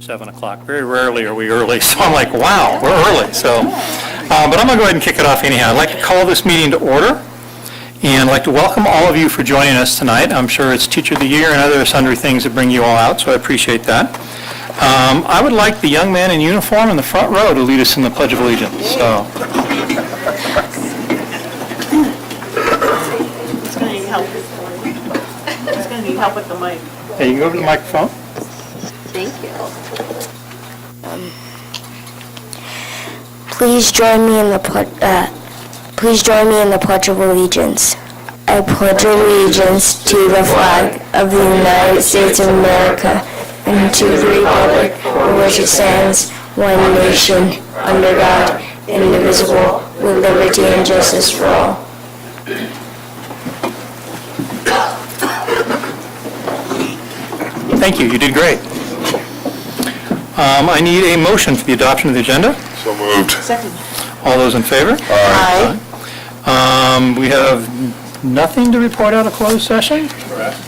7 o'clock. Very rarely are we early, so I'm like, wow, we're early. So, but I'm going to go ahead and kick it off anyhow. I'd like to call this meeting to order, and I'd like to welcome all of you for joining us tonight. I'm sure it's Teacher of the Year and other sundry things that bring you all out, so I appreciate that. I would like the young man in uniform in the front row to lead us in the Pledge of Allegiance. So. It's going to need help. It's going to need help with the mic. Hey, you can go over to the microphone. Thank you. Please join me in the Pledge of Allegiance. I pledge allegiance to the flag of the United States of America and to the republic for which it stands, one nation, under God, indivisible, with liberty and justice for all. Thank you. You did great. I need a motion for the adoption of the agenda. So moved. Second. All those in favor? Aye. We have nothing to report out of closed session. Correct.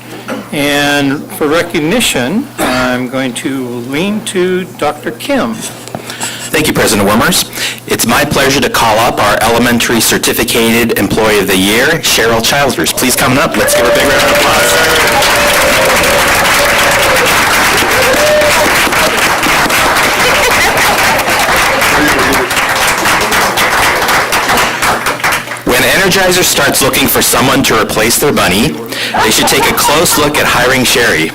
And for recognition, I'm going to lean to Dr. Kim. Thank you, President Wormers. It's my pleasure to call up our Elementary Certificated Employee of the Year, Cheryl Childers. Please come up. Let's give her a big round of applause. When Energizer starts looking for someone to replace their bunny, they should take a close look at hiring Sherry.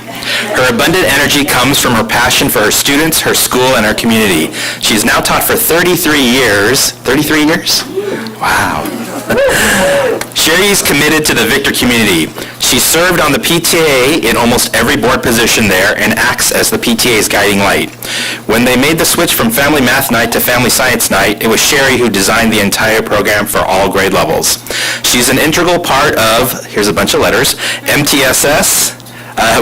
Her abundant energy comes from her passion for her students, her school, and her community. She's now taught for 33 years. 33 years? Wow. Sherry's committed to the Victor community. She served on the PTA in almost every board position there and acts as the PTA's guiding light. When they made the switch from Family Math Night to Family Science Night, it was Sherry who designed the entire program for all grade levels. She's an integral part of, here's a bunch of letters, MTSS,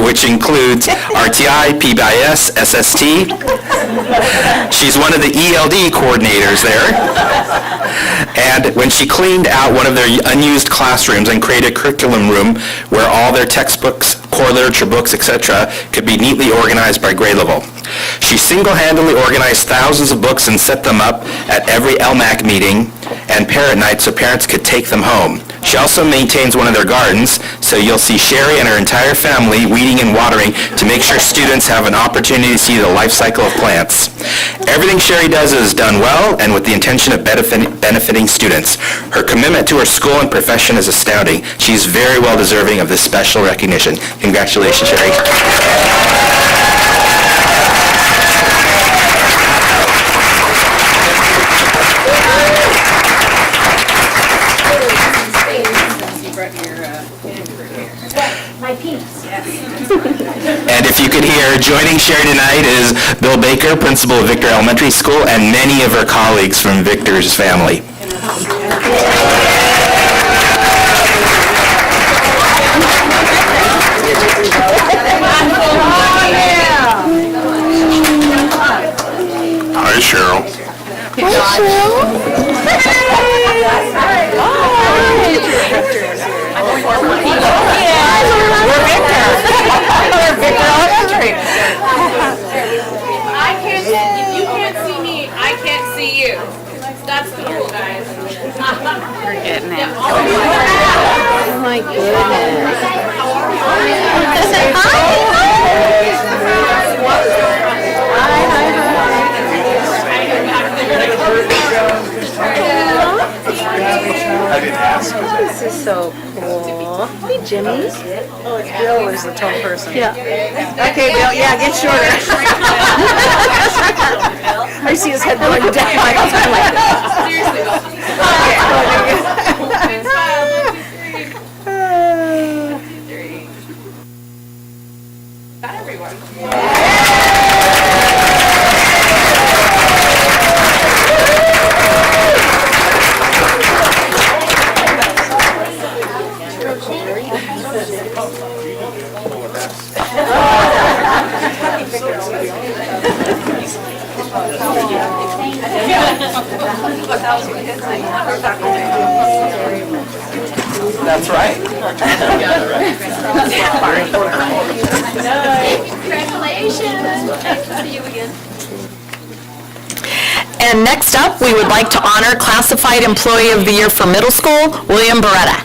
which includes RTI, PBIS, SST. She's one of the ELD coordinators there. And when she cleaned out one of their unused classrooms and created a curriculum room where all their textbooks, core literature books, etc., could be neatly organized by grade level. She single-handedly organized thousands of books and set them up at every LMAC meeting and parent night so parents could take them home. She also maintains one of their gardens, so you'll see Sherry and her entire family weeding and watering to make sure students have an opportunity to see the life cycle of plants. Everything Sherry does is done well and with the intention of benefiting students. Her commitment to her school and profession is astounding. She's very well deserving of this special recognition. Congratulations, Sherry. And if you could hear, joining Sherry tonight is Bill Baker, principal of Victor Elementary School, and many of her colleagues from Victor's family. Hi, Cheryl. If you can't see me, I can't see you. That's the rule, guys. We're getting it. Oh my goodness. I didn't ask. This is so cool. Hey, Jimmy. Oh, it's Bill is the tall person. Yeah. Okay, Bill. Yeah, get shorter. I see his head going down. Seriously, though. Got everyone. That's right. Congratulations. Congratulations. Nice to see you again. And next up, we would like to honor Classified Employee of the Year for Middle School, William Beretta.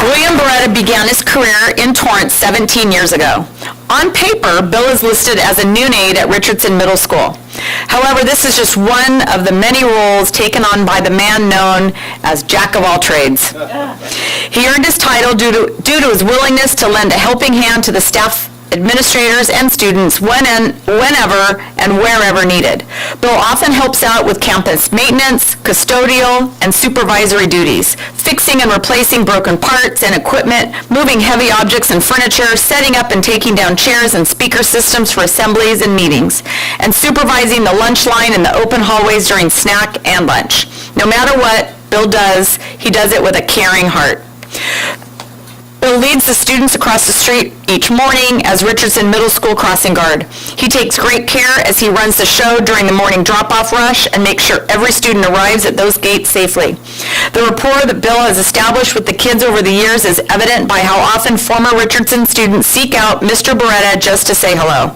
William Beretta began his career in Torrance 17 years ago. On paper, Bill is listed as a noon aide at Richardson Middle School. However, this is just one of the many roles taken on by the man known as Jack of all trades. He earned his title due to his willingness to lend a helping hand to the staff, administrators, and students whenever and wherever needed. Bill often helps out with campus maintenance, custodial, and supervisory duties, fixing and replacing broken parts and equipment, moving heavy objects and furniture, setting up and taking down chairs and speaker systems for assemblies and meetings, and supervising the lunch line in the open hallways during snack and lunch. No matter what Bill does, he does it with a caring heart. Bill leads the students across the street each morning as Richardson Middle School crossing guard. He takes great care as he runs the show during the morning drop-off rush and makes sure every student arrives at those gates safely. The rapport that Bill has established with the kids over the years is evident by how often former Richardson students seek out Mr. Beretta just to say hello.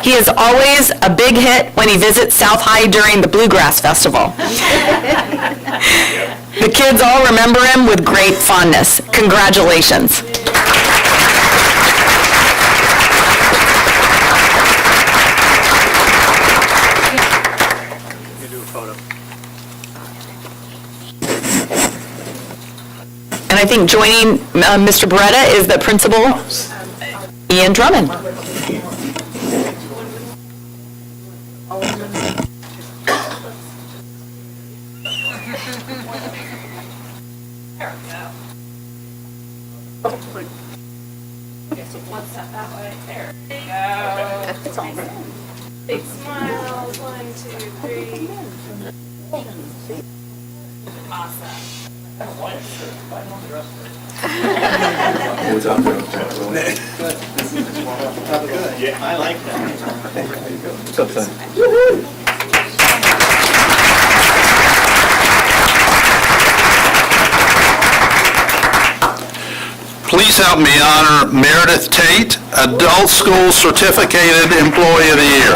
He is always a big hit when he visits South High during the Bluegrass Festival. The kids all remember him with great fondness. Congratulations. And I think joining Mr. Beretta is the principal, Ian Drummond. One step that way. There you go. That's all right. Big smiles. 1, 2, 3. Awesome. What's up there? Yeah, I like that. What's up, son? Please help me honor Meredith Tate, Adult School Certificated Employee of the Year.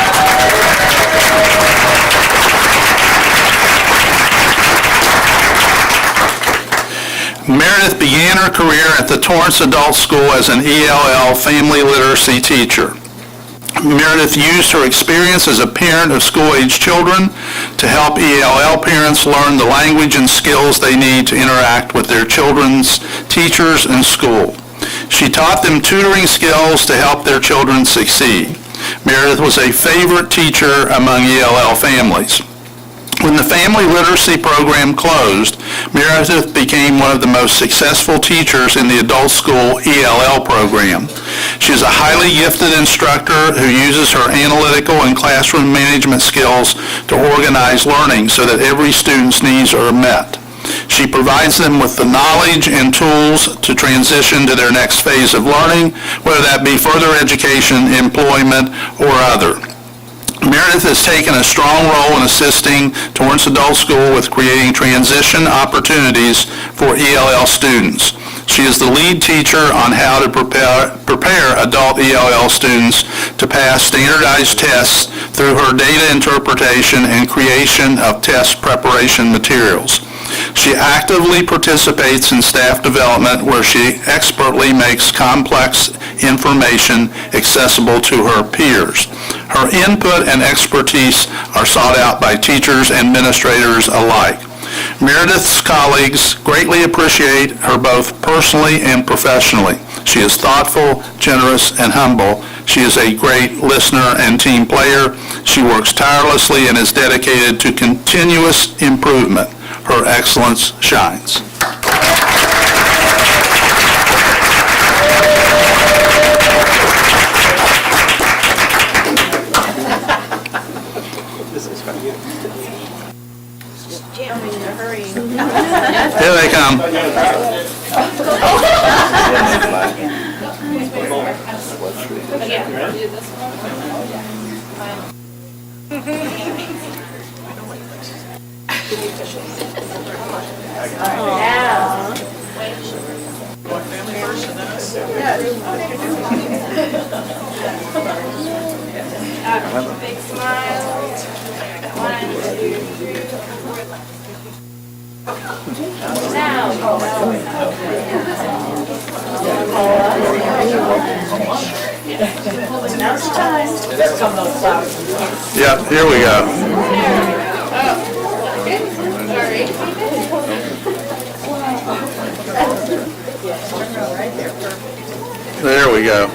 Meredith began her career at the Torrance Adult School as an ELL family literacy teacher. Meredith used her experience as a parent of school-age children to help ELL parents learn the language and skills they need to interact with their children's teachers and school. She taught them tutoring skills to help their children succeed. Meredith was a favorite teacher among ELL families. When the family literacy program closed, Meredith became one of the most successful teachers in the adult school ELL program. She is a highly gifted instructor who uses her analytical and classroom management skills to organize learning so that every student's needs are met. She provides them with the knowledge and tools to transition to their next phase of learning, whether that be further education, employment, or other. Meredith has taken a strong role in assisting Torrance Adult School with creating transition opportunities for ELL students. She is the lead teacher on how to prepare adult ELL students to pass standardized tests through her data interpretation and creation of test preparation materials. She actively participates in staff development where she expertly makes complex information accessible to her peers. Her input and expertise are sought out by teachers and administrators alike. Meredith's colleagues greatly appreciate her both personally and professionally. She is thoughtful, generous, and humble. She is a great listener and team player. She works tirelessly and is dedicated to continuous improvement. Her excellence shines. Here they come. Yep, here we go. There we go.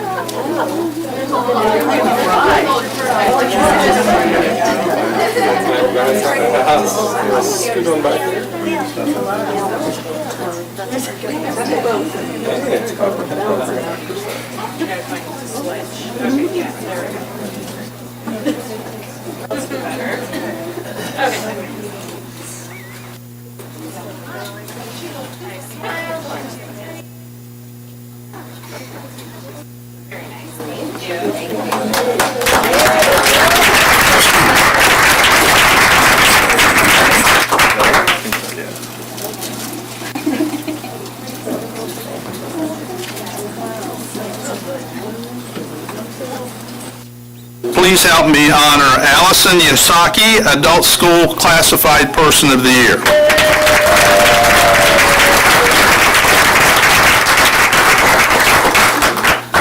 Please help me honor Allison Yosaki, Adult School Classified Person of the Year.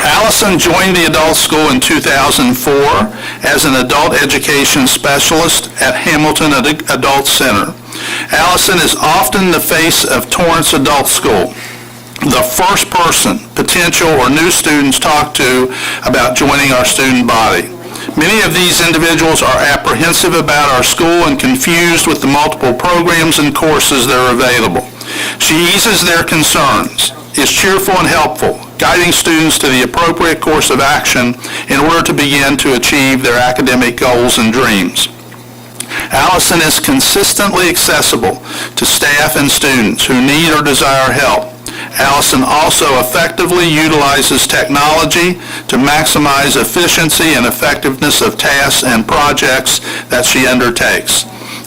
Allison joined the adult school in 2004 as an adult education specialist at Hamilton Adult Center. Allison is often the face of Torrance Adult School, the first person potential or new students talk to about joining our student body. Many of these individuals are apprehensive about our school and confused with the multiple programs and courses that are available. She eases their concerns, is cheerful and helpful, guiding students to the appropriate course of action in order to begin to achieve their academic goals and dreams. Allison is consistently accessible to staff and students who need or desire help. Allison also effectively utilizes technology to maximize efficiency and effectiveness of tasks and projects that she undertakes.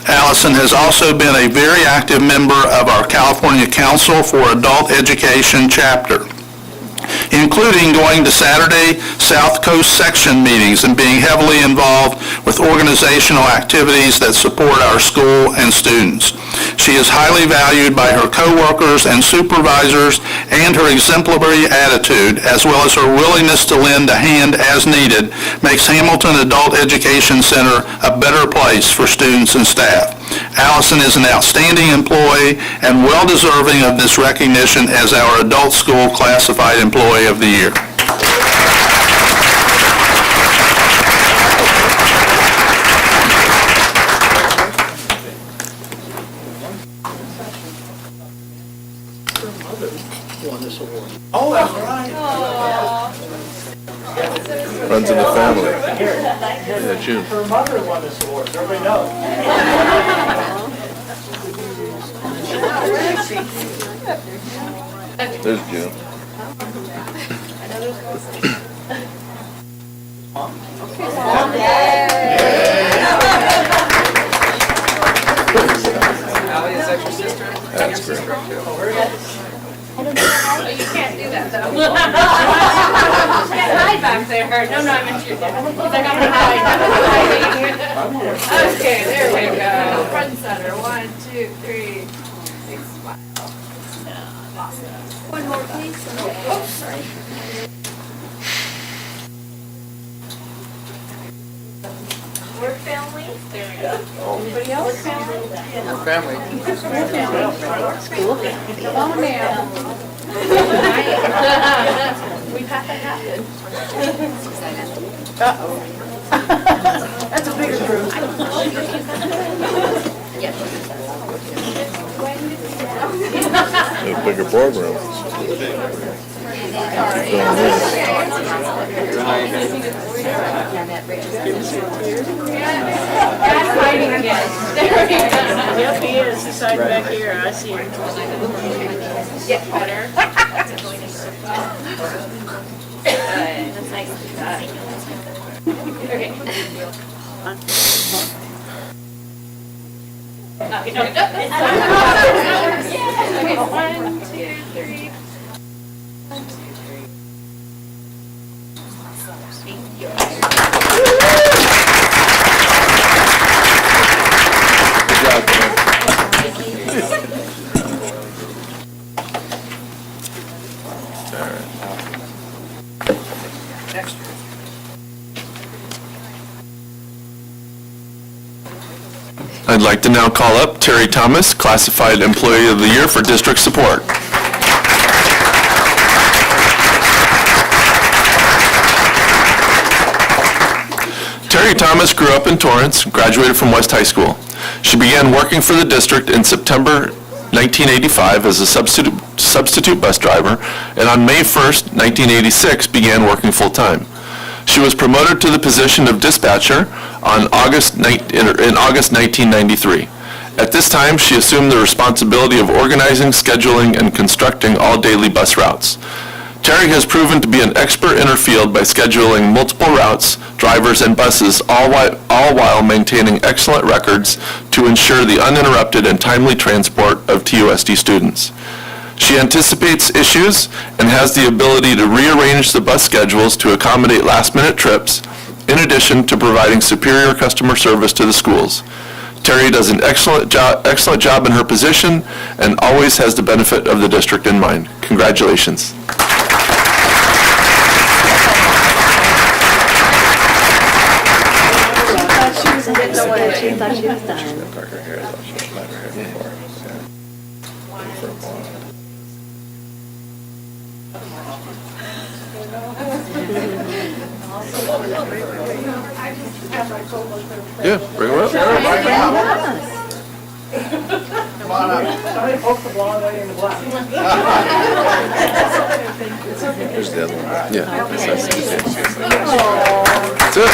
Allison has also been a very active member of our California Council for Adult Education chapter, including going to Saturday South Coast section meetings and being heavily involved with organizational activities that support our school and students. She is highly valued by her coworkers and supervisors, and her exemplary attitude, as well as her willingness to lend a hand as needed, makes Hamilton Adult Education Center a better place for students and staff. Allison is an outstanding employee and well-deserving of this recognition as our Adult School Classified Employee of the Year. Runs in the family. Yeah, June. Her mother won this award, everybody knows. There's June. That's great. Oh, you can't do that though. You can't hide back there. No, I meant you. He's like, I'm gonna hide. Okay, there we go. Front and center. 1, 2, 3. Big smile. Awesome. One more, please. Oh, sorry. Work family. There we go. Anybody else? Work family. School family. Come on now. We've had that happen. Uh-oh. That's a bigger group. A bigger boardroom. That's hiding again. There we go. Yep, he is. He's hiding back here. I see him. Get better. That's nice. Okay. Okay, 1, 2, 3. 1, 2, 3. Thank you. Good job, June. I'd like to now call up Terry Thomas, Classified Employee of the Year for District Support. Terry Thomas grew up in Torrance, graduated from West High School. She began working for the district in September 1985 as a substitute bus driver, and on May 1st, 1986, began working full-time. She was promoted to the position of dispatcher in August 1993. At this time, she assumed the responsibility of organizing, scheduling, and constructing all daily bus routes. Terry has proven to be an expert in her field by scheduling multiple routes, drivers, and buses, all while maintaining excellent records to ensure the uninterrupted and timely transport of TUSD students. She anticipates issues and has the ability to rearrange the bus schedules to accommodate last-minute trips, in addition to providing superior customer service to the schools. Terry does an excellent job in her position and always has the benefit of the district in mind. Congratulations. She thought she was done. Yeah, bring her up. There's the other one. Yeah. That's it.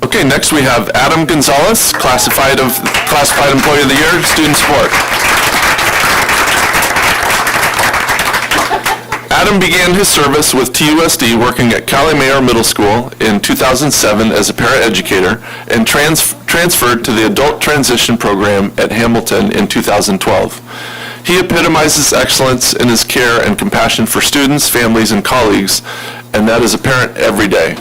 Okay, next we have Adam Gonzalez, Classified Employee of the Year, Student Support. Adam began his service with TUSD working at Calumet Middle School in 2007 as a paraeducator and transferred to the Adult Transition Program at Hamilton in 2012. He epitomizes excellence in his care and compassion for students, families, and colleagues, and that is apparent every day.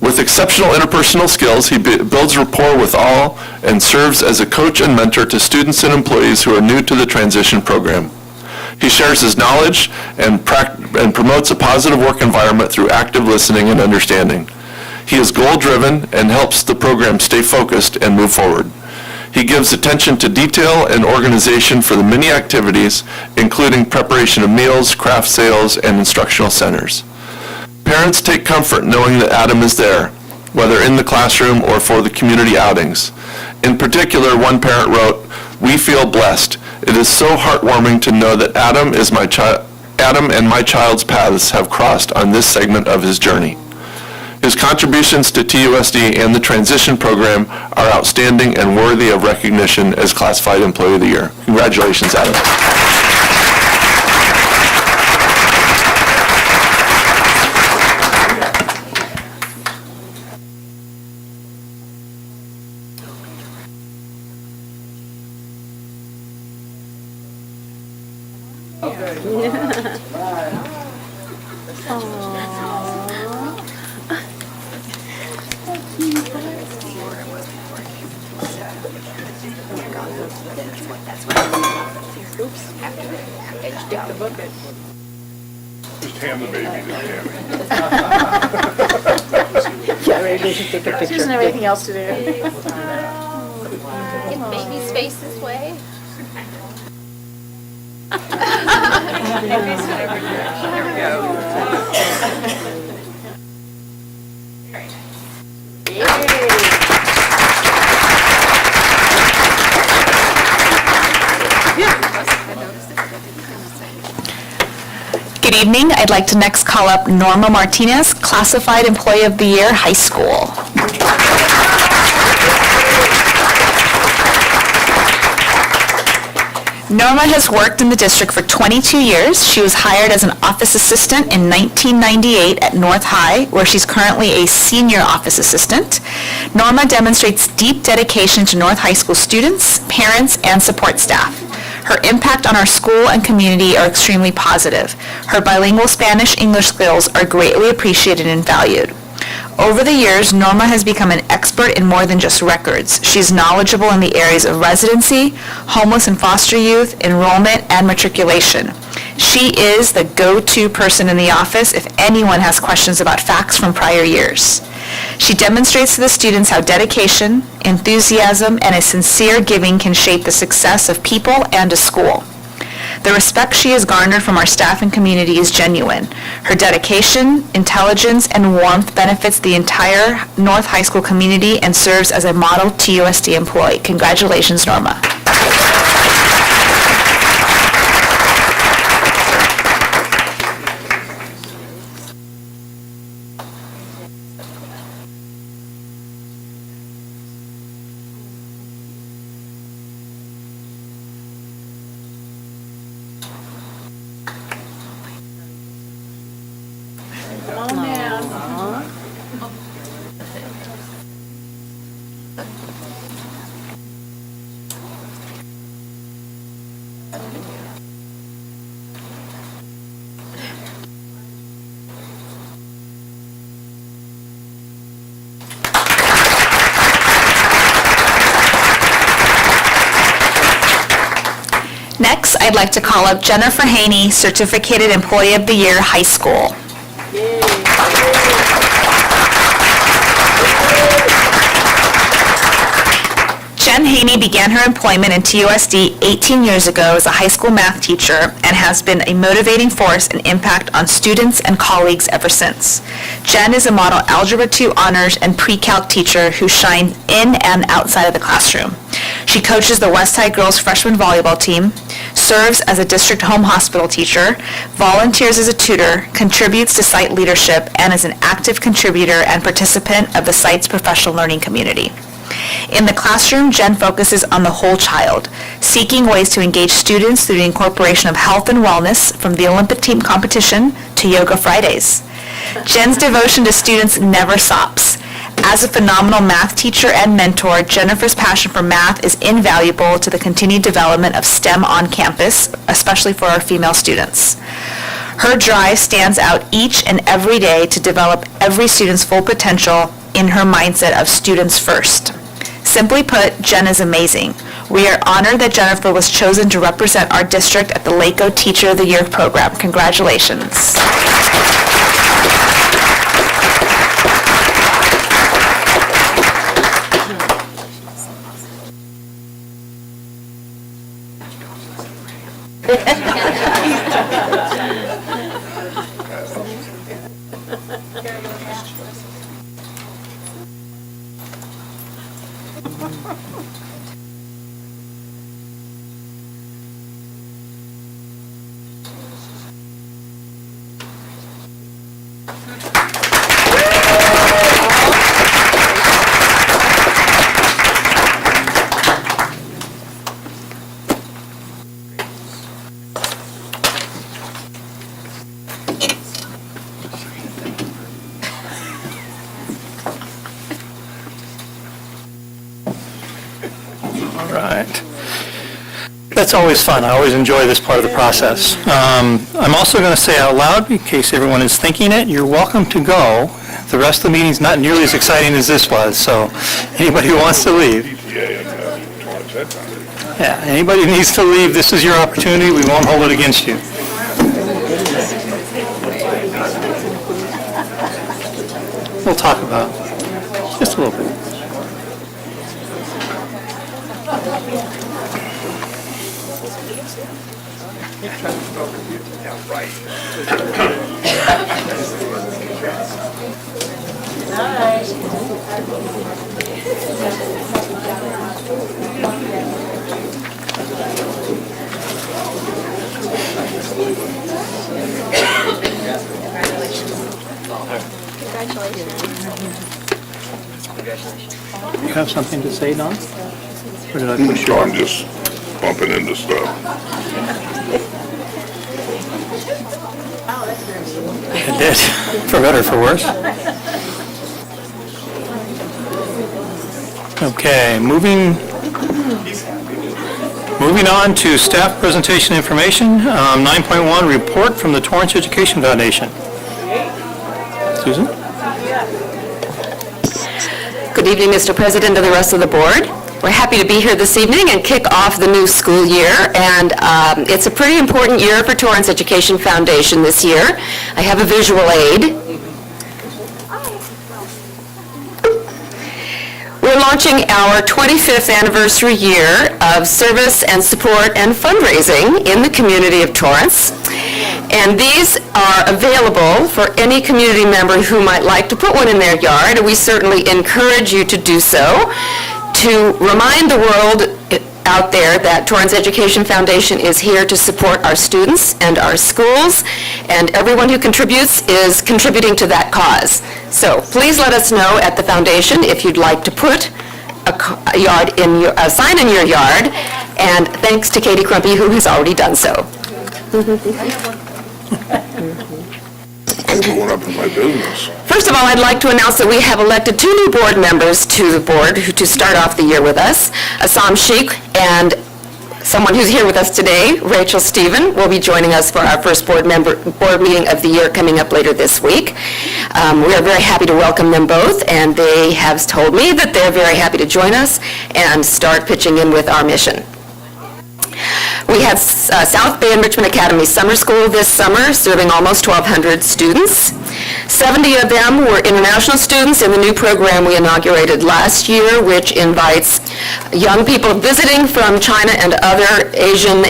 With exceptional interpersonal skills, he builds rapport with all and serves as a coach and mentor to students and employees who are new to the transition program. He shares his knowledge and promotes a positive work environment through active listening and understanding. He is goal-driven and helps the program stay focused and move forward. He gives attention to detail and organization for the many activities, including preparation of meals, craft sales, and instructional centers. Parents take comfort knowing that Adam is there, whether in the classroom or for the community outings. In particular, one parent wrote, "We feel blessed. It is so heartwarming to know that Adam and my child's paths have crossed on this segment of his journey." His contributions to TUSD and the transition program are outstanding and worthy of recognition as Classified Employee of the Year. Congratulations, Adam. Just hand the baby to Tammy. Yeah, maybe she take a picture. She doesn't have anything else to do. Get baby's face this way. Good evening. I'd like to next call up Norma Martinez, Classified Employee of the Year, High School. Norma has worked in the district for 22 years. She was hired as an office assistant in 1998 at North High, where she's currently a senior office assistant. Norma demonstrates deep dedication to North High School students, parents, and support staff. Her impact on our school and community are extremely positive. Her bilingual Spanish-English skills are greatly appreciated and valued. Over the years, Norma has become an expert in more than just records. She's knowledgeable in the areas of residency, homeless and foster youth, enrollment, and matriculation. She is the go-to person in the office if anyone has questions about facts from prior years. She demonstrates to the students how dedication, enthusiasm, and a sincere giving can shape the success of people and a school. The respect she has garnered from our staff and community is genuine. Her dedication, intelligence, and warmth benefits the entire North High School community and serves as a model TUSD employee. Congratulations, Norma. Next, I'd like to call up Jennifer Haney, Certificated Employee of the Year, High School. Jen Haney began her employment in TUSD 18 years ago as a high school math teacher and has been a motivating force and impact on students and colleagues ever since. Jen is a model Algebra 2 honors and pre-calc teacher who shines in and outside of the classroom. She coaches the Westside Girls freshman volleyball team, serves as a district home hospital teacher, volunteers as a tutor, contributes to site leadership, and is an active contributor and participant of the site's professional learning community. In the classroom, Jen focuses on the whole child, seeking ways to engage students through the incorporation of health and wellness, from the Olympic team competition to Yoga Fridays. Jen's devotion to students never stops. As a phenomenal math teacher and mentor, Jennifer's passion for math is invaluable to the continued development of STEM on campus, especially for our female students. Her drive stands out each and every day to develop every student's full potential in her mindset of students first. Simply put, Jen is amazing. We are honored that Jennifer was chosen to represent our district at the LACO Teacher of the Year program. Congratulations. All right. That's always fun. I always enjoy this part of the process. I'm also going to say out loud, in case everyone is thinking it, you're welcome to go. The rest of the meeting's not nearly as exciting as this was, so anybody who wants to leave. Yeah, anybody who needs to leave, this is your opportunity. We won't hold it against you. We'll talk about it just a little bit. You have something to say, Don? Or did I push you? I'm just bumping into stuff. It did, for better or for worse. Okay, moving on to staff presentation information. 9.1, report from the Torrance Education Foundation. Susan? Good evening, Mr. President and the rest of the board. We're happy to be here this evening and kick off the new school year, and it's a pretty important year for Torrance Education Foundation this year. I have a visual aid. We're launching our 25th anniversary year of service and support and fundraising in the community of Torrance. And these are available for any community member who might like to put one in their yard. We certainly encourage you to do so, to remind the world out there that Torrance Education Foundation is here to support our students and our schools, and everyone who contributes is contributing to that cause. So please let us know at the foundation if you'd like to put a sign in your yard, and thanks to Katie Crumpy, who has already done so. That's going up in my business. First of all, I'd like to announce that we have elected 2 new board members to the board to start off the year with us. Assam Sheikh and someone who's here with us today, Rachel Stephen, will be joining us for our first board meeting of the year coming up later this week. We are very happy to welcome them both, and they have told me that they're very happy to join us and start pitching in with our mission. We had South Bay Enrichment Academy Summer School this summer, serving almost 1,200 students. 70 of them were international students in the new program we inaugurated last year, which invites young people visiting from China and other Asian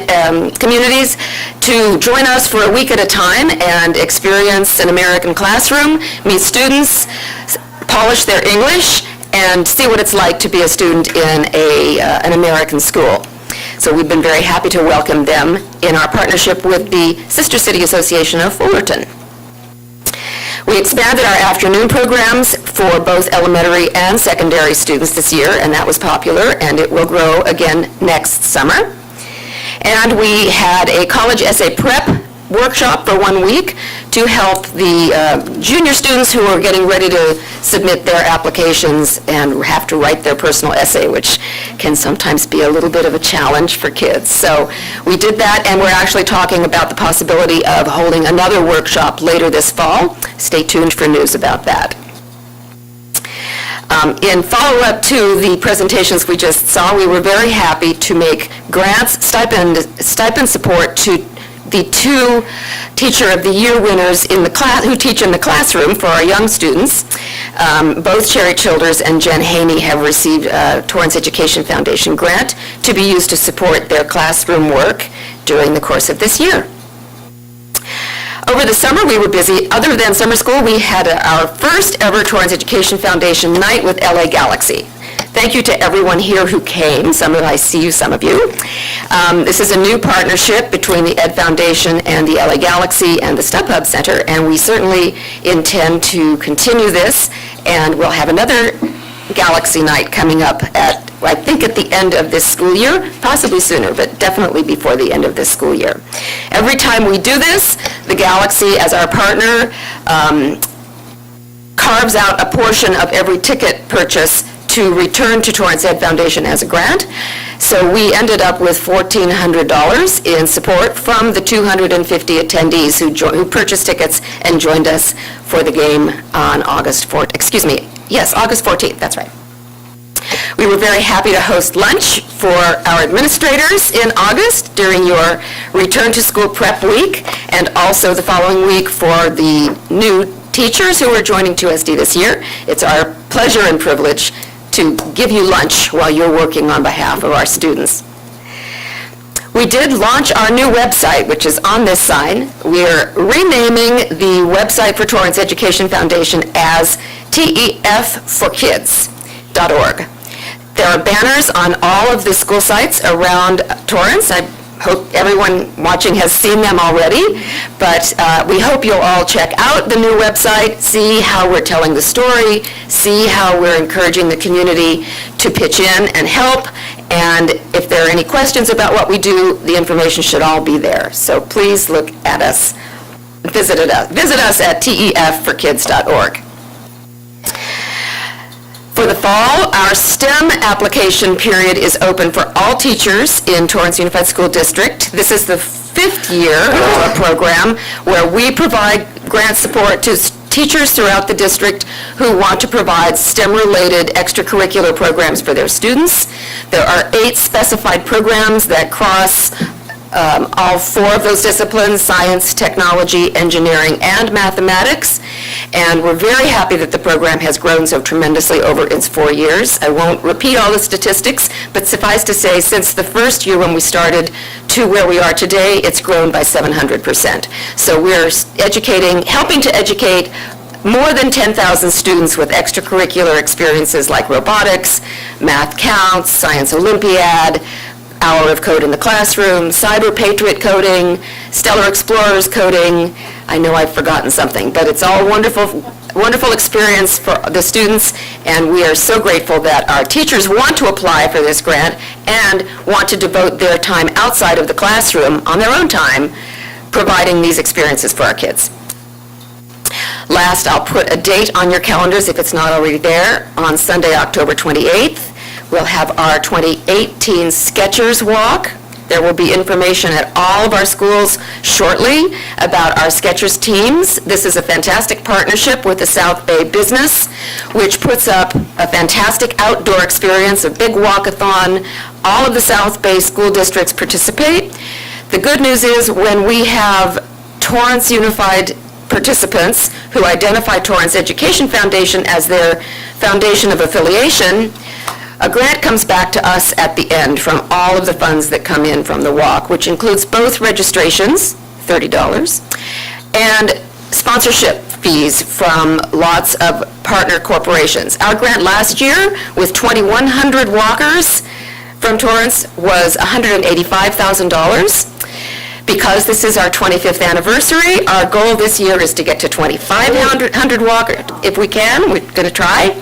communities to join us for a week at a time and experience an American classroom, meet students, polish their English, and see what it's like to be a student in an American school. So we've been very happy to welcome them in our partnership with the Sister City Association of Fullerton. We expanded our afternoon programs for both elementary and secondary students this year, and that was popular, and it will grow again next summer. And we had a college essay prep workshop for 1 week to help the junior students who are getting ready to submit their applications and have to write their personal essay, which can sometimes be a little bit of a challenge for kids. So we did that, and we're actually talking about the possibility of holding another workshop later this fall. Stay tuned for news about that. In follow-up to the presentations we just saw, we were very happy to make grants, stipend support to the 2 Teacher of the Year winners in the class who teach in the classroom for our young students. Both Sherry Childers and Jen Haney have received a Torrance Education Foundation grant to be used to support their classroom work during the course of this year. Over the summer, we were busy. Other than summer school, we had our first ever Torrance Education Foundation night with LA Galaxy. Thank you to everyone here who came. I see you, some of you. This is a new partnership between the Ed Foundation and the LA Galaxy and the StubHub Center, and we certainly intend to continue this, and we'll have another Galaxy night coming up I think at the end of this school year, possibly sooner, but definitely before the end of this school year. Every time we do this, the Galaxy, as our partner, carves out a portion of every ticket purchase to return to Torrance Ed Foundation as a grant. So we ended up with $1,400 in support from the 250 attendees who purchased tickets and joined us for the game on August 14th, that's right. We were very happy to host lunch for our administrators in August during your return to school prep week, and also the following week for the new teachers who are joining TUSD this year. It's our pleasure and privilege to give you lunch while you're working on behalf of our students. We did launch our new website, which is on this sign. We're renaming the website for Torrance Education Foundation as TEFforkids.org. There are banners on all of the school sites around Torrance. I hope everyone watching has seen them already, but we hope you'll all check out the new website, see how we're telling the story, see how we're encouraging the community to pitch in and help, and if there are any questions about what we do, the information should all be there. So please look at us, visit us at TEFforkids.org. For the fall, our STEM application period is open for all teachers in Torrance Unified School District. This is the 5th year of our program where we provide grant support to teachers throughout the district who want to provide STEM-related extracurricular programs for their students. There are 8 specified programs that cross all 4 of those disciplines: science, technology, engineering, and mathematics. And we're very happy that the program has grown so tremendously over its 4 years. I won't repeat all the statistics, but suffice to say, since the first year when we started to where we are today, it's grown by 700%. So we're helping to educate more than 10,000 students with extracurricular experiences like robotics, math counts, science Olympiad, Hour of Code in the Classroom, Cyber Patriot coding, Stellar Explorers coding. I know I've forgotten something, but it's all wonderful experience for the students, and we are so grateful that our teachers want to apply for this grant and want to devote their time outside of the classroom on their own time, providing these experiences for our kids. Last, I'll put a date on your calendars if it's not already there. On Sunday, October 28th, we'll have our 2018 Sketchers Walk. There will be information at all of our schools shortly about our Sketchers teams. This is a fantastic partnership with the South Bay Business, which puts up a fantastic outdoor experience, a big walkathon. All of the South Bay school districts participate. The good news is when we have Torrance Unified participants who identify Torrance Education Foundation as their foundation of affiliation, a grant comes back to us at the end from all of the funds that come in from the walk, which includes both registrations, $30, and sponsorship fees from lots of partner corporations. Our grant last year with 2,100 walkers from Torrance was $185,000. Because this is our 25th anniversary, our goal this year is to get to 2,500 walkers. If we can, we're going to try.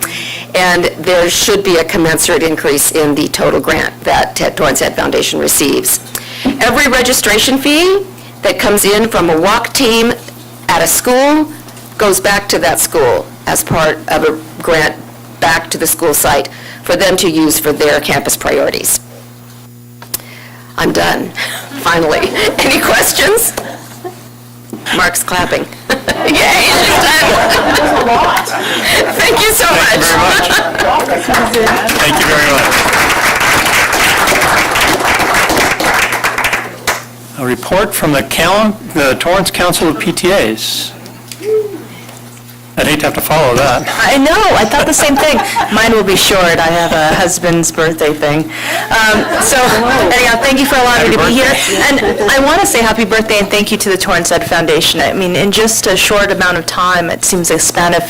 And there should be a commensurate increase in the total grant that Torrance Ed Foundation receives. Every registration fee that comes in from a walk team at a school goes back to that school as part of a grant back to the school site for them to use for their campus priorities. I'm done, finally. Any questions? Mark's clapping. Yay, she's done. Thank you so much. Thank you very much. A report from the Torrance Council of PTAs. I'd hate to have to follow that. I know, I thought the same thing. Mine will be short, I have a husband's birthday thing. So, anyhow, thank you for allowing me to be here. And I want to say happy birthday and thank you to the Torrance Ed Foundation. I mean, in just a short amount of time, it seems a span of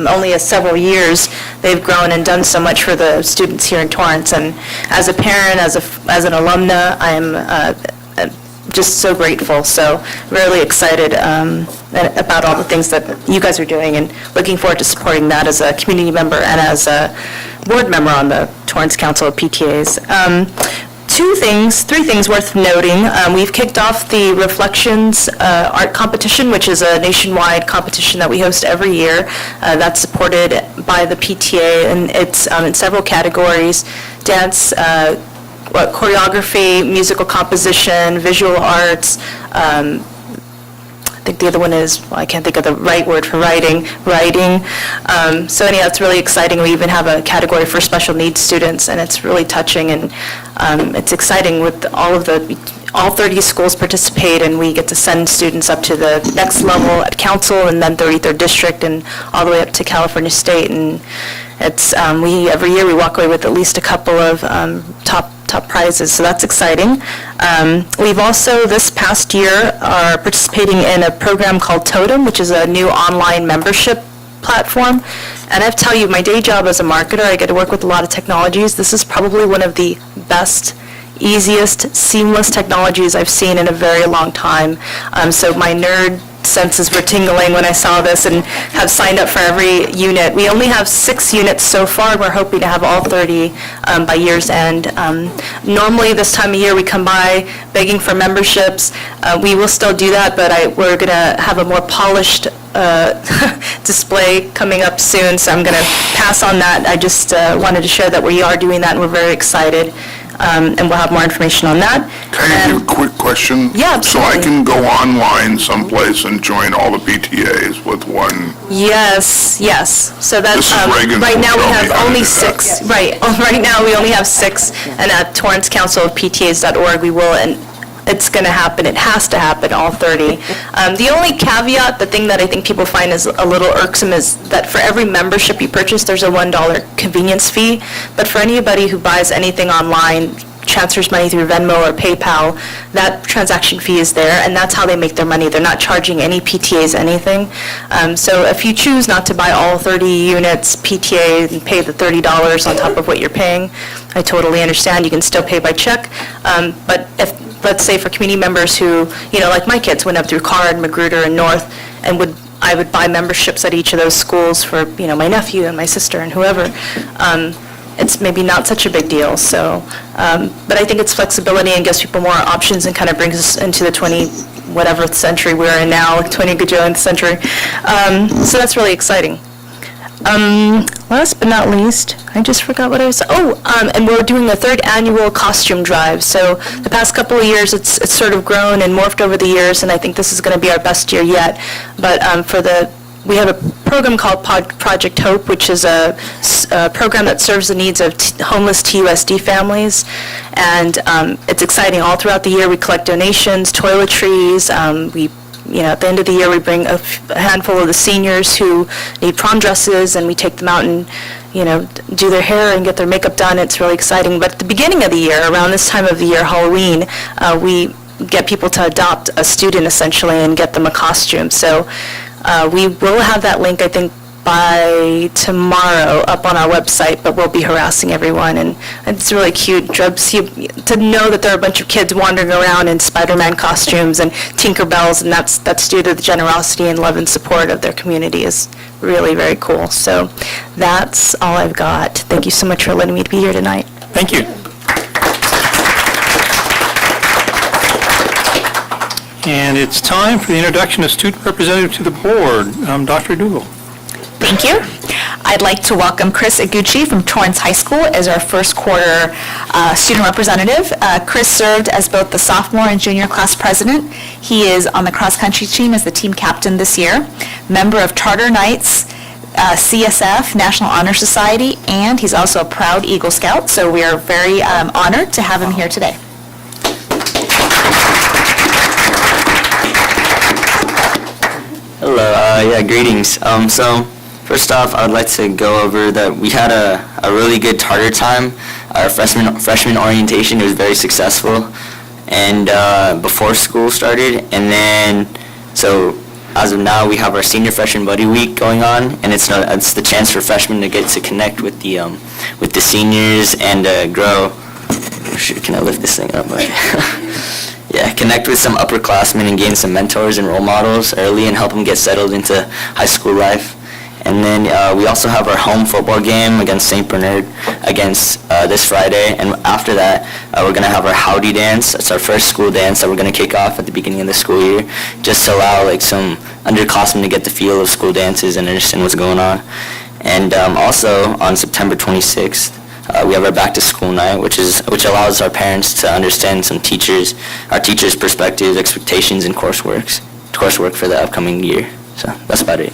only several years, they've grown and done so much for the students here in Torrance. And as a parent, as an alumna, I'm just so grateful, so really excited about all the things that you guys are doing and looking forward to supporting that as a community member and as a board member on the Torrance Council of PTAs. Three things worth noting. We've kicked off the Reflections Art Competition, which is a nationwide competition that we host every year. That's supported by the PTA, and it's in several categories: dance, choreography, musical composition, visual arts. I think the other one is, well, I can't think of the right word for writing. So anyhow, it's really exciting. We even have a category for special needs students, and it's really touching, and it's exciting with all 30 schools participate, and we get to send students up to the next level at council, and then 33rd district, and all the way up to California State. And it's every year we walk away with at least a couple of top prizes, so that's exciting. We've also, this past year, are participating in a program called Totem, which is a new online membership platform. And I have to tell you, my day job as a marketer, I get to work with a lot of technologies. This is probably one of the best, easiest, seamless technologies I've seen in a very long time. So my nerd senses were tingling when I saw this and have signed up for every unit. We only have 6 units so far. We're hoping to have all 30 by year's end. Normally this time of year we come by begging for memberships. We will still do that, but we're going to have a more polished display coming up soon, so I'm going to pass on that. I just wanted to share that we are doing that, and we're very excited. and we'll have more information on that. Can I ask you a quick question? Yeah, So I absolutely. can go online someplace and join all the PTAs with one? Yes, yes. So that's, This is Reagan right now we who have told me how to only do that. 6. Right, right now we only have 6, and at torrancecouncilofptas.org we will, and it's going to happen, it has to happen, all 30. The only caveat, the thing that I think people find is a little irksome is that for every membership you purchase, there's a $1 convenience fee, but for anybody who buys anything online, transfers money through Venmo or PayPal, that transaction fee is there, and that's how they make their money. They're not charging any PTAs anything. So if you choose not to buy all 30 units PTA and pay the $30 on top of what you're paying, I totally understand. You can still pay by check. But if, let's say for community members who, like my kids went up through Carr and Magruder and North, and I would buy memberships at each of those schools for, my nephew and my sister and whoever, it's maybe not such a big deal, so, but I think it's flexibility and gives people more options and kind of brings us into the 20-whatever century we're in now, 20 gajillionth century. So that's really exciting. Last but not least, I just forgot what I was, and we're doing a 3rd annual costume drive. So the past couple of years, it's sort of grown and morphed over the years, and I think this is going to be our best year yet. But we have a program called Project Hope, which is a program that serves the needs of homeless TUSD families. And it's exciting. All throughout the year, we collect donations, toiletries. At the end of the year, we bring a handful of the seniors who need prom dresses, and we take them out and, do their hair and get their makeup done. It's really exciting. But at the beginning of the year, around this time of the year, Halloween, we get people to adopt a student, essentially, and get them a costume. So we will have that link, I think, by tomorrow up on our website, but we'll be harassing everyone, and it's really cute to know that there are a bunch of kids wandering around in Spider-Man costumes and Tinkerbells, and that's due to the generosity and love and support of their community is really very cool. So that's all I've got. Thank you so much for letting me be here tonight. Thank you. And it's time for the introduction of student representative to the board, Dr. Dougal. Thank you. I'd like to welcome Chris Iguchi from Torrance High School as our first quarter student representative. Chris served as both the sophomore and junior class president. He is on the cross-country team as the team captain this year, member of Charter Knights, CSF, National Honor Society, and he's also a proud Eagle Scout, so we are very honored to have him here today. Hello, greetings. So first off, I would like to go over that we had a really good target time. Our freshman orientation was very successful, and before school started, and then so as of now we have our senior freshman buddy week going on, and it's the chance for freshmen to get to connect with the seniors and grow. Can I lift this thing up? Yeah, connect with some upperclassmen and gain some mentors and role models early and help them get settled into high school life. And then we also have our home football game against St. Bernard this Friday. And after that, we're going to have our Howdy Dance. It's our first school dance that we're going to kick off at the beginning of the school year, just to allow some underclassmen to get the feel of school dances and understand what's going on. And also on September 26th, we have our back to school night, which allows our parents to understand our teachers' perspectives, expectations, and coursework for the upcoming year. So that's about it.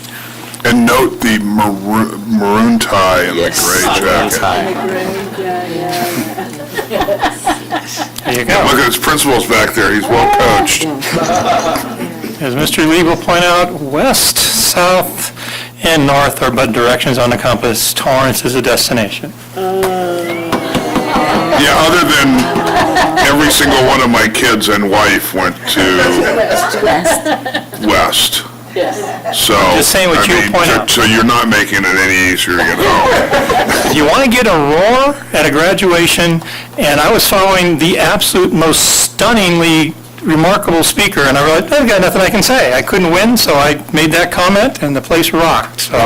And note the maroon tie and the gray jacket. There you go. Look at his principal's back there. He's well coached. As Mr. Lee will point out, west, south, and north are but directions on the compass. Torrance is a destination. Yeah, other than every single one of my kids and wife went to west. So, Just saying what you point out. So you're not making it any easier to get home. You want to get a roar at a graduation, and I was following the absolute most stunningly remarkable speaker, and I realized, I've got nothing I can say. I couldn't win, so I made that comment, and the place rocked. So,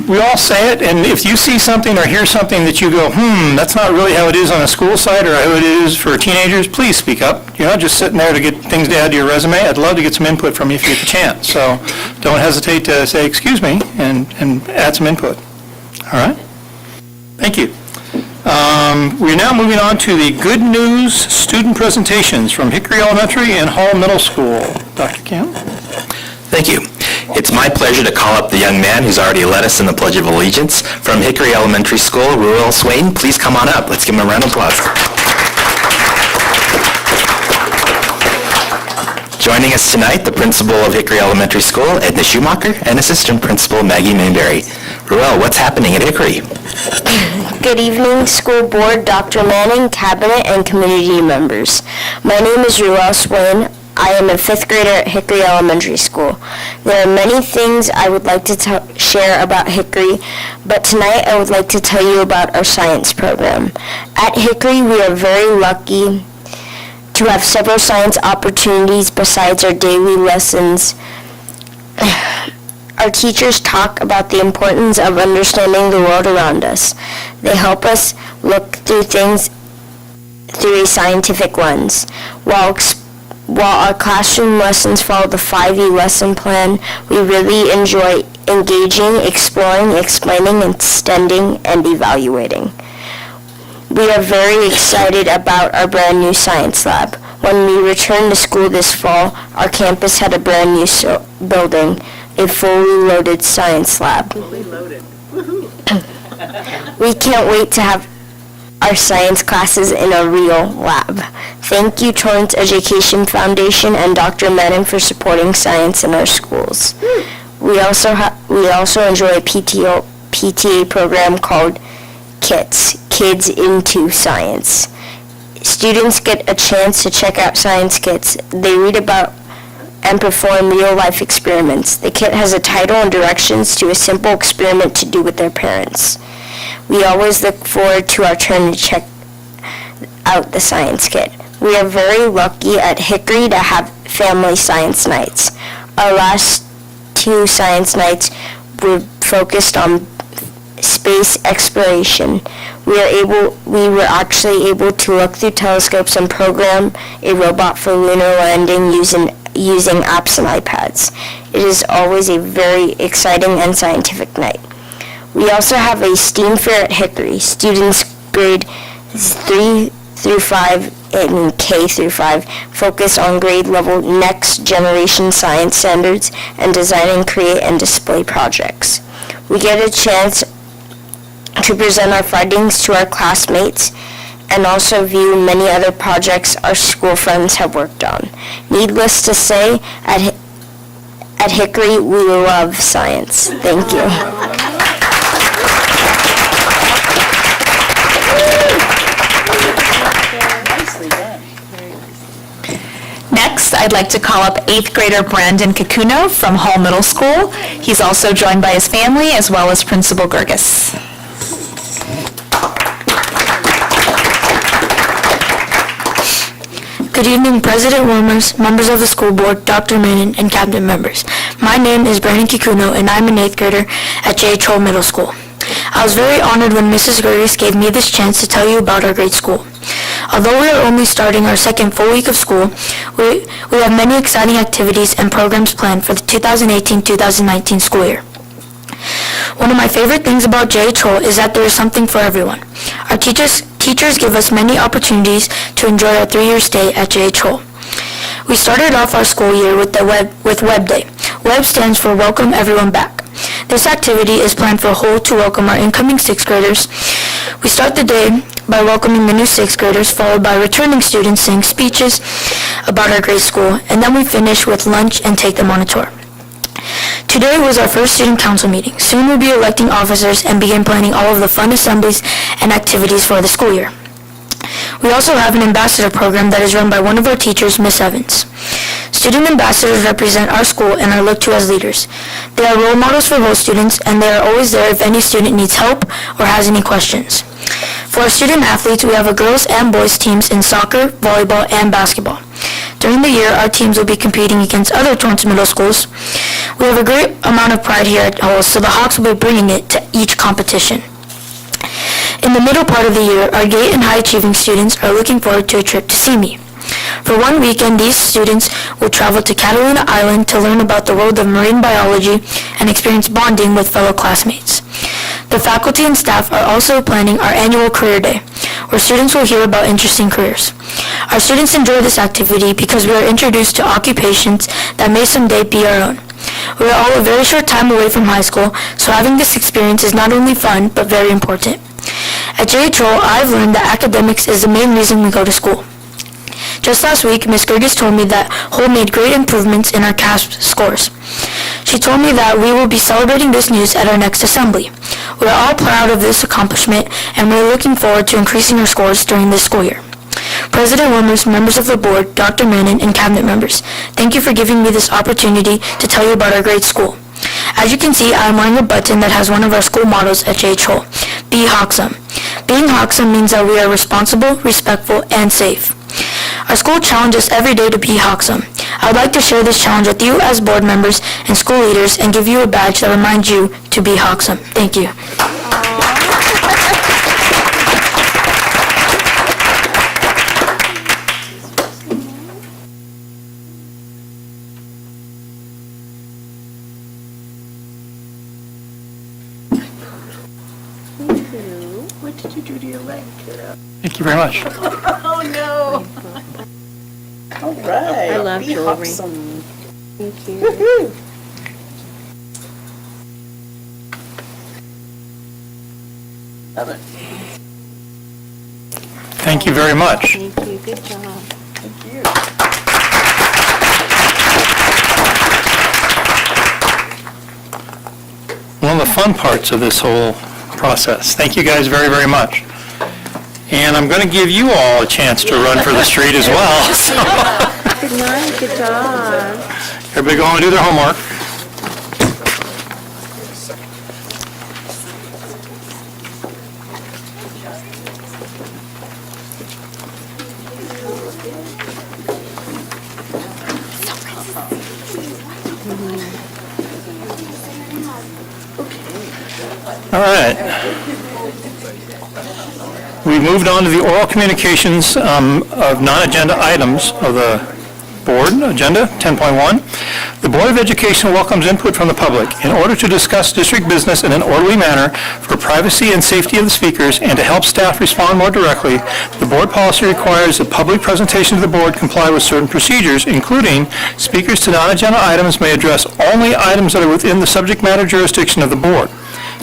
we all say it, and if you see something or hear something that you go, that's not really how it is on a school site or how it is for teenagers, please speak up. You're not just sitting there to get things to add to your resume. I'd love to get some input from you if you get the chance. So don't hesitate to say, excuse me, and add some input. All right? Thank you. We're now moving on to the good news student presentations from Hickory Elementary and Hall Middle School. Dr. Kim? Thank you. It's my pleasure to call up the young man who's already led us in the Pledge of Allegiance from Hickory Elementary School, Ruel Swain. Please come on up. Let's give him a round of applause. Joining us tonight, the principal of Hickory Elementary School, Edna Schumacher, and assistant principal, Maggie Mayberry. Ruel, what's happening at Hickory? Good evening, school board, Dr. Manning, cabinet, and community members. My name is Ruel Swain. I am a fifth grader at Hickory Elementary School. There are many things I would like to share about Hickory, but tonight I would like to tell you about our science program. At Hickory, we are very lucky to have several science opportunities besides our daily lessons. Our teachers talk about the importance of understanding the world around us. They help us look through things through a scientific lens. While our classroom lessons follow the 5E lesson plan, we really enjoy engaging, exploring, explaining, extending, and evaluating. We are very excited about our brand new science lab. When we returned to school this fall, our campus had a brand new building, a fully loaded science lab. We can't wait to have our science classes in a real lab. Thank you, Torrance Education Foundation and Dr. Menon for supporting science in our schools. We also enjoy a PTA program called KITS, Kids Into Science. Students get a chance to check out science kits. They read about and perform real-life experiments. The kit has a title and directions to a simple experiment to do with their parents. We always look forward to our turn to check out the science kit. We are very lucky at Hickory to have family science nights. Our last 2 science nights were focused on space exploration. We were actually able to look through telescopes and program a robot for lunar landing using apps and iPads. It is always a very exciting and scientific night. We also have a STEAM fair at Hickory. Students grade 3 through 5 and K through 5 focus on grade level next generation science standards and design and create and display projects. We get a chance to present our findings to our classmates and also view many other projects our school friends have worked on. Needless to say, at Hickory, we love science. Thank you. Next, I'd like to call up 8th grader Brandon Kakuno from Hall Middle School. He's also joined by his family as well as Principal Gerges. Good evening, President Wilmers, members of the school board, Dr. Manning, and cabinet members. My name is Brandon Kikuno, and I'm an 8th grader at J.H. Hull Middle School. I was very honored when Mrs. Gerges gave me this chance to tell you about our great school. Although we are only starting our second full week of school, we have many exciting activities and programs planned for the 2018-2019 school year. One of my favorite things about J.H. Hull is that there is something for everyone. Our teachers give us many opportunities to enjoy our 3-year stay at J.H. Hull. We started off our school year with Web Day. Web stands for Welcome Everyone Back. This activity is planned for Hull to welcome our incoming 6th graders. We start the day by welcoming the new 6th graders, followed by returning students saying speeches about our great school, and then we finish with lunch and take them on a tour. Today was our first student council meeting. Soon we'll be electing officers and begin planning all of the fun assemblies and activities for the school year. We also have an ambassador program that is run by one of our teachers, Miss Evans. Student ambassadors represent our school and are looked to as leaders. They are role models for Hull students, and they are always there if any student needs help or has any questions. For our student athletes, we have a girls and boys teams in soccer, volleyball, and basketball. During the year, our teams will be competing against other Torrance middle schools. We have a great amount of pride here at Hull, so the Hawks will be bringing it to each competition. In the middle part of the year, our GATE and high-achieving students are looking forward to a trip to SEMI. For one weekend, these students will travel to Catalina Island to learn about the world of marine biology and experience bonding with fellow classmates. The faculty and staff are also planning our annual Career Day, where students will hear about interesting careers. Our students enjoy this activity because we are introduced to occupations that may someday be our own. We are all a very short time away from high school, so having this experience is not only fun, but very important. At JHO, I've learned that academics is the main reason we go to school. Just last week, Ms. Gerges told me that Hull made great improvements in our CASP scores. She told me that we will be celebrating this news at our next assembly. We are all proud of this accomplishment, and we are looking forward to increasing our scores during this school year. President Wilmers, members of the board, Dr. Mannon, and cabinet members, thank you for giving me this opportunity to tell you about our great school. As you can see, I am wearing a button that has one of our school mottos at J.H. Hull, Be Hawksome. Being hawksome means that we are responsible, respectful, and safe. Our school challenges us every day to be hawksome. I would like to share this challenge with you as board members and school leaders and give you a badge that reminds you to be hawksome. Thank you. Thank you very much. Oh, no. All right. I love jewelry. Thank you. Love it. Thank you very much. Thank you. Good job. Thank you. One of the fun parts of this whole process. Thank you guys very, very much. And I'm going to give you all a chance to run for the street as well. So Good night. Good job. everybody go home and do their homework. All right. We moved on to the oral communications of non-agenda items of the board agenda, 10.1. The Board of Education welcomes input from the public in order to discuss district business in an orderly manner for privacy and safety of the speakers and to help staff respond more directly. The board policy requires that public presentation to the board comply with certain procedures, including speakers to non-agenda items may address only items that are within the subject matter jurisdiction of the board.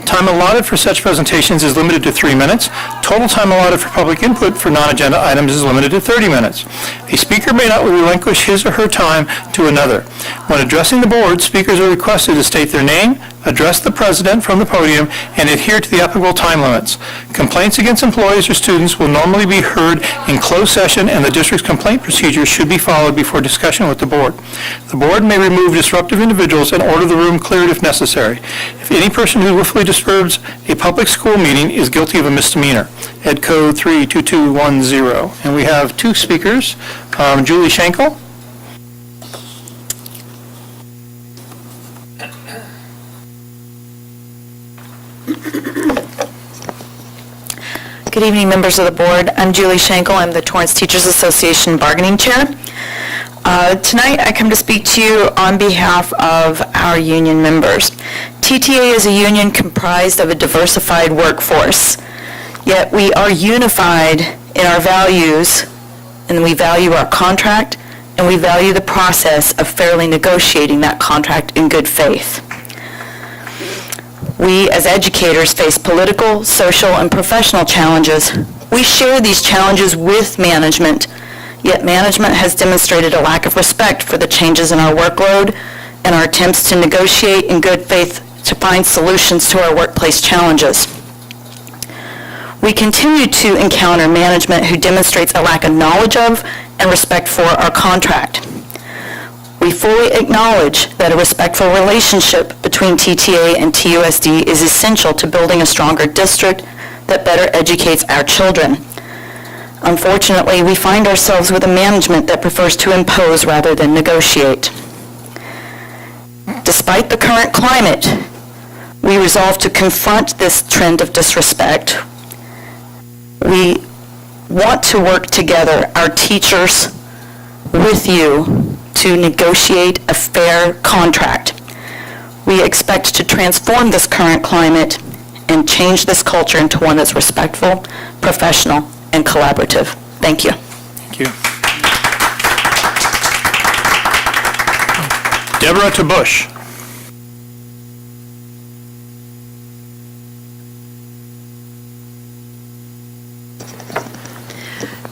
Time allotted for such presentations is limited to 3 minutes. Total time allotted for public input for non-agenda items is limited to 30 minutes. A speaker may not relinquish his or her time to another. When addressing the board, speakers are requested to state their name, address the president from the podium, and adhere to the applicable time limits. Complaints against employees or students will normally be heard in closed session, and the district's complaint procedure should be followed before discussion with the board. The board may remove disruptive individuals and order the room cleared if necessary. If any person who willfully disturbs a public school meeting is guilty of a misdemeanor. Ed Code 32210. And we have two speakers, Julie Schenkel. Good evening, members of the board. I'm Julie Schenkel. I'm the Torrance Teachers Association Bargaining Chair. Tonight, I come to speak to you on behalf of our union members. TTA is a union comprised of a diversified workforce, yet we are unified in our values, and we value our contract, and we value the process of fairly negotiating that contract in good faith. We, as educators, face political, social, and professional challenges. We share these challenges with management, yet management has demonstrated a lack of respect for the changes in our workload and our attempts to negotiate in good faith to find solutions to our workplace challenges. We continue to encounter management who demonstrates a lack of knowledge of and respect for our contract. We fully acknowledge that a respectful relationship between TTA and TUSD is essential to building a stronger district that better educates our children. Unfortunately, we find ourselves with a management that prefers to impose rather than negotiate. Despite the current climate, we resolve to confront this trend of disrespect. We want to work together, our teachers, with you to negotiate a fair contract. We expect to transform this current climate and change this culture into one that's respectful, professional, and collaborative. Thank you. Thank you. Deborah to Bush.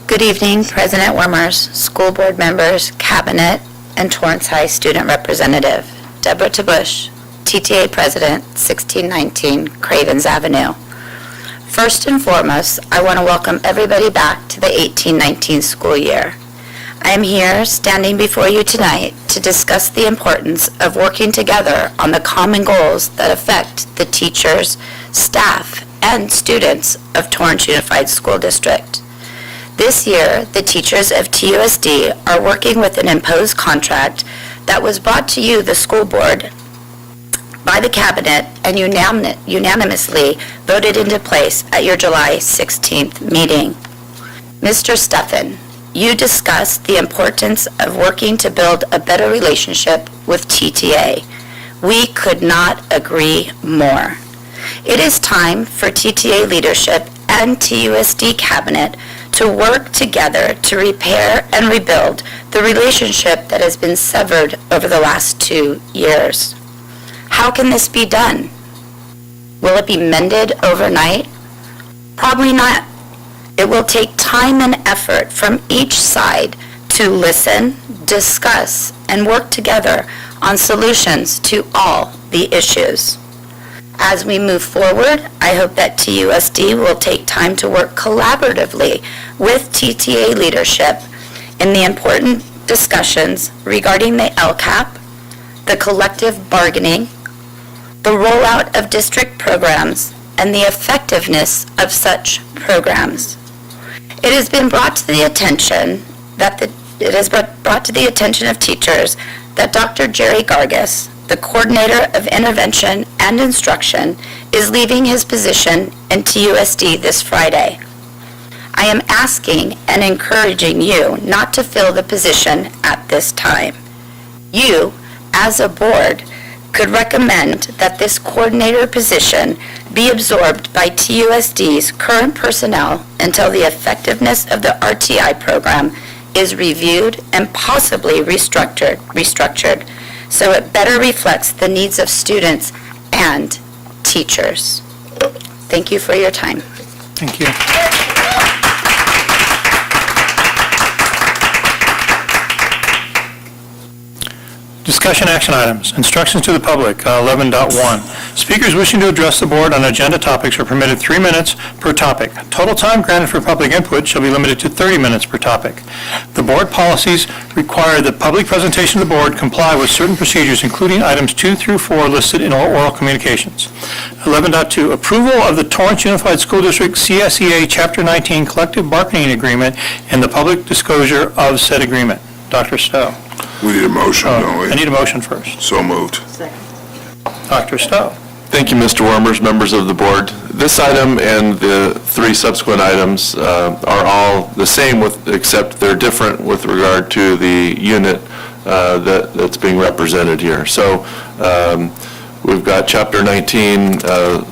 Good evening, President Wormers, school board members, cabinet, and Torrance High student representative. Deborah Tabush, TTA President, 1619 Cravens Avenue. First and foremost, I want to welcome everybody back to the 1819 school year. I am here standing before you tonight to discuss the importance of working together on the common goals that affect the teachers, staff, and students of Torrance Unified School District. This year, the teachers of TUSD are working with an imposed contract that was brought to you, the school board, by the cabinet and unanimously voted into place at your July 16th meeting. Mr. Steffen, you discussed the importance of working to build a better relationship with TTA. We could not agree more. It is time for TTA leadership and TUSD cabinet to work together to repair and rebuild the relationship that has been severed over the last 2 years. How can this be done? Will it be mended overnight? Probably not. It will take time and effort from each side to listen, discuss, and work together on solutions to all the issues. As we move forward, I hope that TUSD will take time to work collaboratively with TTA leadership in the important discussions regarding the LCAP, the collective bargaining, the rollout of district programs, and the effectiveness of such programs. It has been brought to the attention of teachers that Dr. Jerry Gargis, the coordinator of intervention and instruction, is leaving his position in TUSD this Friday. I am asking and encouraging you not to fill the position at this time. You, as a board, could recommend that this coordinator position be absorbed by TUSD's current personnel until the effectiveness of the RTI program is reviewed and possibly restructured so it better reflects the needs of students and teachers. Thank you for your time. Thank you. Discussion action items. Instructions to the public, 11.1. Speakers wishing to address the board on agenda topics are permitted 3 minutes per topic. Total time granted for public input shall be limited to 30 minutes per topic. The board policies require that public presentation of the board comply with certain procedures, including items 2 through 4 listed in oral communications. 11.2. Approval of the Torrance Unified School District CSEA Chapter 19 Collective Bargaining Agreement and the public disclosure of said agreement. Dr. Stowe. We need a motion, don't we? I need a motion first. So moved. Dr. Stowe. Thank you, Mr. Wormers, members of the board. This item and the 3 subsequent items are all the same, except they're different with regard to the unit that's being represented here. So we've got Chapter 19,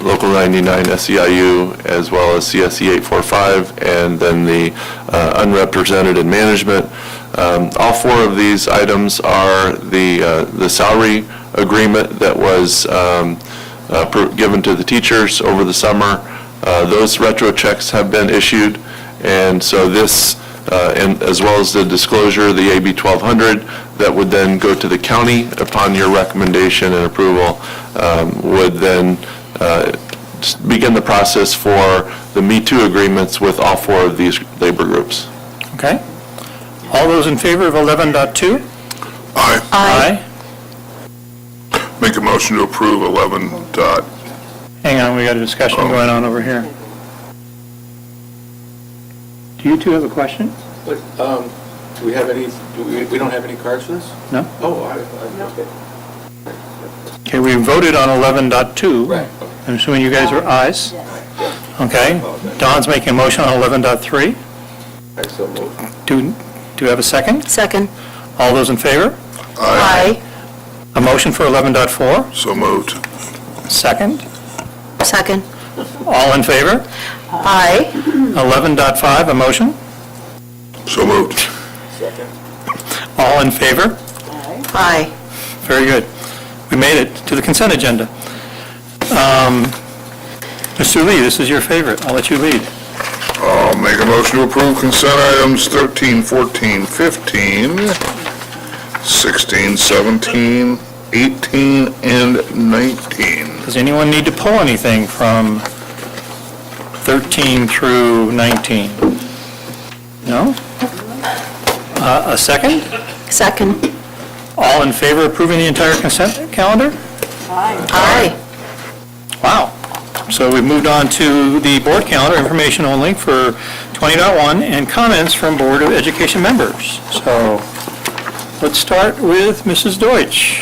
Local 99 SEIU, as well as CSE 845, and then the unrepresented in management. All 4 of these items are the salary agreement that was given to the teachers over the summer. Those retro checks have been issued, and so this, and as well as the disclosure, the AB 1200, that would then go to the county upon your recommendation and approval, would then begin the process for the Me Too agreements with all 4 of these labor groups. Okay. All those in favor of 11.2? Aye. Aye. Make a motion to approve 11. Hang on, we got a discussion going on over here. Do you two have a question? Do we have any, we don't have any cards for this? No? Oh, okay. Okay, we voted on 11.2. Right. I'm assuming you guys are ayes? Okay. Don's making a motion on 11.3. I so moved. Do we have a second? Second. All those in favor? Aye. A motion for 11.4? So moved. Second? Second. All in favor? Aye. 11.5, a motion? So moved. All in favor? Aye. Very good. We made it to the consent agenda. Mr. Lee, this is your favorite. I'll let you lead. I'll make a motion to approve consent items 13, 14, 15, 16, 17, 18, and 19. Does anyone need to pull anything from 13 through 19? No? A second? Second. All in favor of approving the entire consent calendar? Aye. Wow. So we've moved on to the board calendar, information only for 20.1, and comments from Board of Education members. So let's start with Mrs. Deutsch.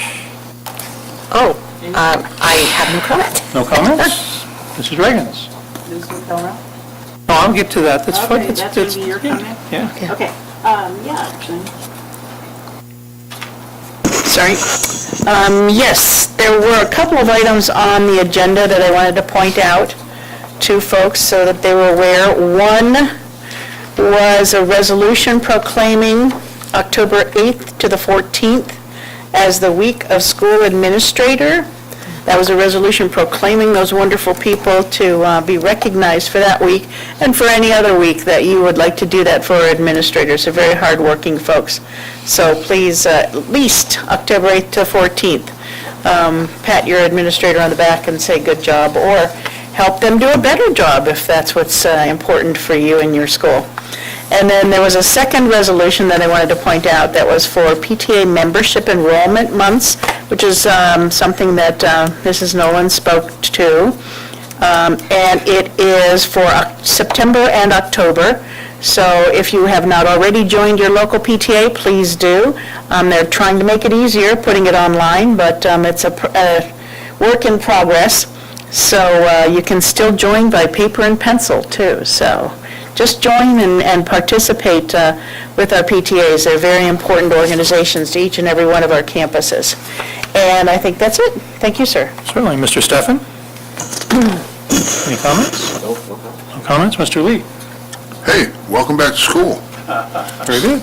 Oh, I have no comment. No comments? Mrs. Reagans? No, I'll get to that. That's fine. Okay, that's going to be your comment? Yeah. Okay, yeah, actually. Sorry. Yes, there were a couple of items on the agenda that I wanted to point out to folks so that they were aware. One was a resolution proclaiming October 8th to the 14th as the Week of School Administrator. That was a resolution proclaiming those wonderful people to be recognized for that week and for any other week that you would like to do that for administrators. They're very hardworking folks. So please, at least October 8th to 14th, pat your administrator on the back and say good job, or help them do a better job if that's what's important for you in your school. And then there was a second resolution that I wanted to point out that was for PTA membership enrollment months, which is something that Mrs. Nolan spoke to. And it is for September and October. So if you have not already joined your local PTA, please do. They're trying to make it easier, putting it online, but it's a work in progress. So you can still join by paper and pencil too. So just join and participate with our PTAs. They're very important organizations to each and every one of our campuses. And I think that's it. Thank you, sir. Certainly. Mr. Steffen? Any comments? No comments? Mr. Lee? Hey, welcome back to school. Very good.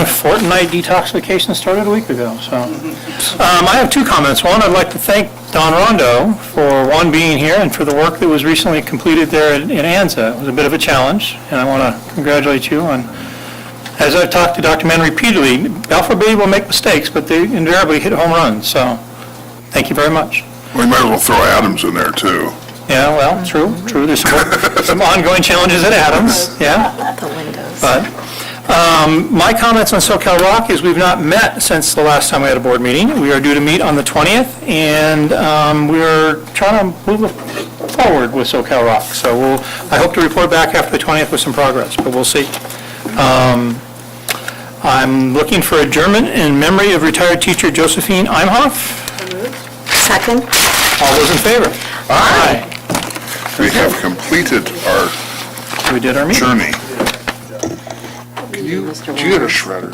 Fortnite detoxification started a week ago, so. I have two comments. One, I'd like to thank Don Rondo for, one, being here and for the work that was recently completed there in Anza. It was a bit of a challenge, and I want to congratulate you on, as I've talked to Dr. Mann repeatedly, Balfour Beatty will make mistakes, but they invariably hit home runs, so thank you very much. We might as well throw Adams in there, too. Yeah, well, true. There's some ongoing challenges at Adams, yeah. The windows. But my comments on SoCal Rock is we've not met since the last time we had a board meeting. We are due to meet on the 20th, and we're trying to move forward with SoCal Rock. So I hope to report back after the 20th with some progress, but we'll see. I'm looking for adjournment in memory of retired teacher Josephine Imhoff. Second. All those in favor? Aye. We have completed our We did our meeting. journey. Did you get a shredder?